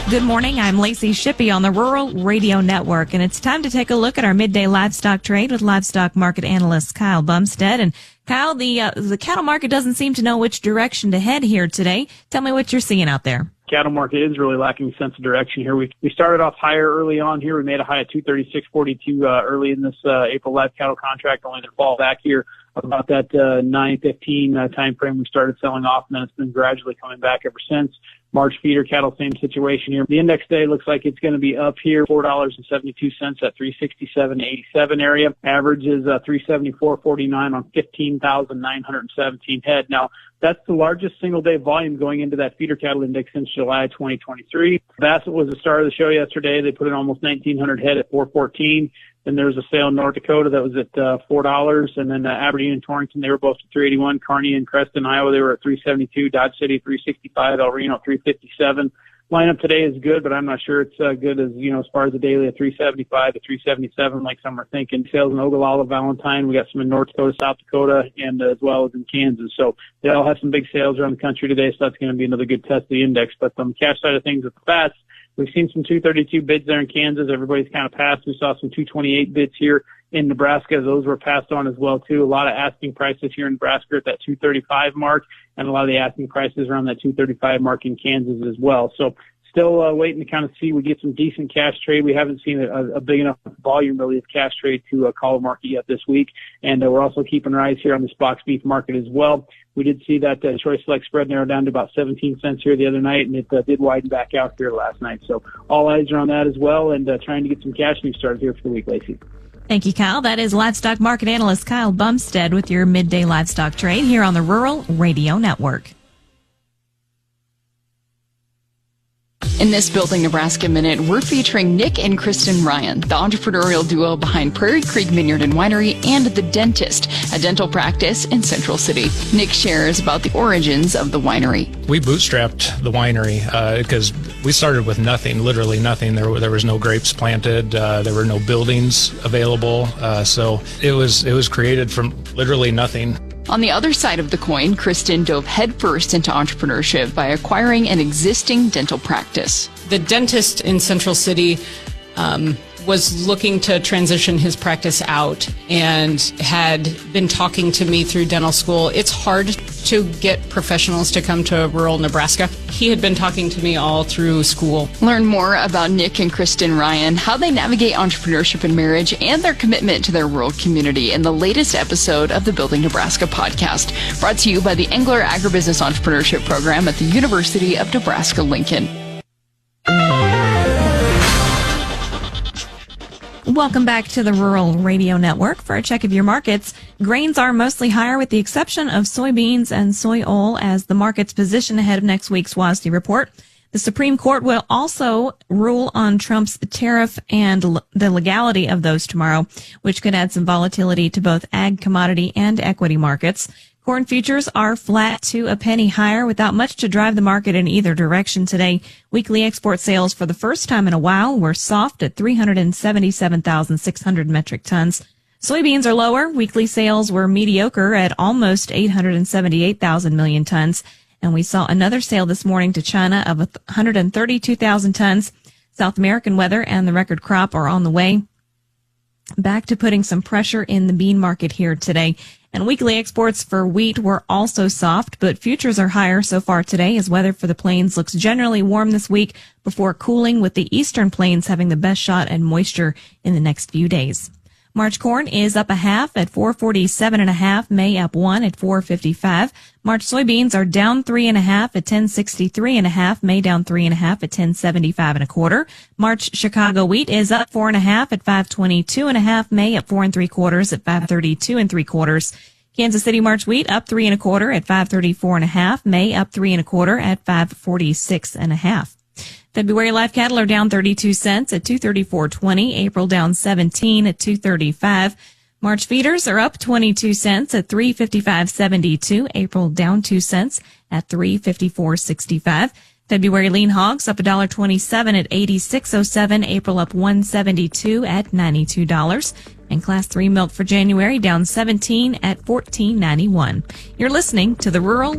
Good morning. I'm Lacey Shippey on the Rural Radio Network, and it's time to take a look at our midday livestock trade with livestock market analyst Kyle Bumsted. And Kyle, the cattle market doesn't seem to know which direction to head here today. Tell me what you're seeing out there. Cattle market is really lacking a sense of direction here. We started off higher early on here. We made a high of 236.42 early in this April live cattle contract, only to fall back here about that 9:15 time frame. We started selling off, and then it's been gradually coming back ever since. March feeder cattle, same situation here. The index day looks like it's going to be up here, $4.72 at 367.87 area. Average is 374.49 on 15,917 head. Now, that's the largest single day volume going into that feeder cattle index since July 2023. Bassett was the star of the show yesterday. They put in almost 1,900 head at 414. Then there was a sale in North Dakota that was at $4. And then Aberdeen and Torrington, they were both at 381. Kearney and Creston, Iowa, they were at 372. Dodge City, 365. El Reno, 357. Lineup today is good, but I'm not sure it's good as, as far as the daily at 375 to 377, like some are thinking. Sales in Ogallala, Valentine. We got some in North Dakota, South Dakota, and as well as in Kansas. So they all have some big sales around the country today, so that's going to be another good test of the index. But on the cash side of things at the fats, we've seen some 232 bids there in Kansas. Everybody's kind of passed. We saw some 228 bids here in Nebraska. Those were passed on as well, too. A lot of asking prices here in Nebraska at that 235 mark, and a lot of the asking prices around that 235 mark in Kansas as well. So still waiting to kind of see. We get some decent cash trade. We haven't seen a big enough volume, really, of cash trade to call a market yet this week. And we're also keeping our eyes here on this box beef market as well. We did see that Choice Select spread narrow down to about 17 cents here the other night, and it did widen back out here last night. So all eyes are on that as well, and trying to get some cash news started here for the week, Lacey. Thank you, Kyle. That is livestock market analyst Kyle Bumsted with your midday livestock trade here on the Rural Radio Network. In this Building Nebraska Minute, we're featuring Nick and Kristen Ryan, the entrepreneurial duo behind Prairie Creek Vineyard and Winery and The Dentist, a dental practice in Central City. Nick shares about the origins of the winery. We bootstrapped the winery because we started with nothing, literally nothing. There was no grapes planted. There were no buildings available. So it was created from literally nothing. On the other side of the coin, Kristen dove headfirst into entrepreneurship by acquiring an existing dental practice. The dentist in Central City was looking to transition his practice out and had been talking to me through dental school. It's hard to get professionals to come to rural Nebraska. He had been talking to me all through school. Learn more about Nick and Kristen Ryan, how they navigate entrepreneurship and marriage, and their commitment to their rural community in the latest episode of the Building Nebraska podcast, brought to you by the Engler Agribusiness Entrepreneurship Program at the University of Nebraska-Lincoln. Welcome back to the Rural Radio Network. For a check of your markets, grains are mostly higher with the exception of soybeans and soy oil as the market's position ahead of next week's WASDE report. The Supreme Court will also rule on Trump's tariff and the legality of those tomorrow, which could add some volatility to both ag, commodity, and equity markets. Corn futures are flat to a penny higher without much to drive the market in either direction today. Weekly export sales for the first time in a while were soft at 377,600 metric tons. Soybeans are lower. Weekly sales were mediocre at almost 878,000 million tons. And we saw another sale this morning to China of 132,000 tons. South American weather and the record crop are on the way. Back to putting some pressure in the bean market here today. And weekly exports for wheat were also soft, but futures are higher so far today as weather for the plains looks generally warm this week before cooling, with the eastern plains having the best shot at moisture in the next few days. March corn is up a half at 447.5. May up 1 at 455. March soybeans are down 3.5 at 1063.5. May down 3.5 at 1075.25. March Chicago wheat is up 4.5 at 522.5. May up 4 3/4 at 532 3/4. Kansas City March wheat up 3 1/4 at 534.5. May up 3 1/4 at 546.5. February live cattle are down 32 cents at 234.20. April down 17 at 235. March feeders are up 22 cents at 355.72. April down 2 cents at 354.65. February lean hogs up $1.27 at 86.07. April up 1.72 at $92. And Class 3 milk for January down 17 at 14.91. You're listening to the Rural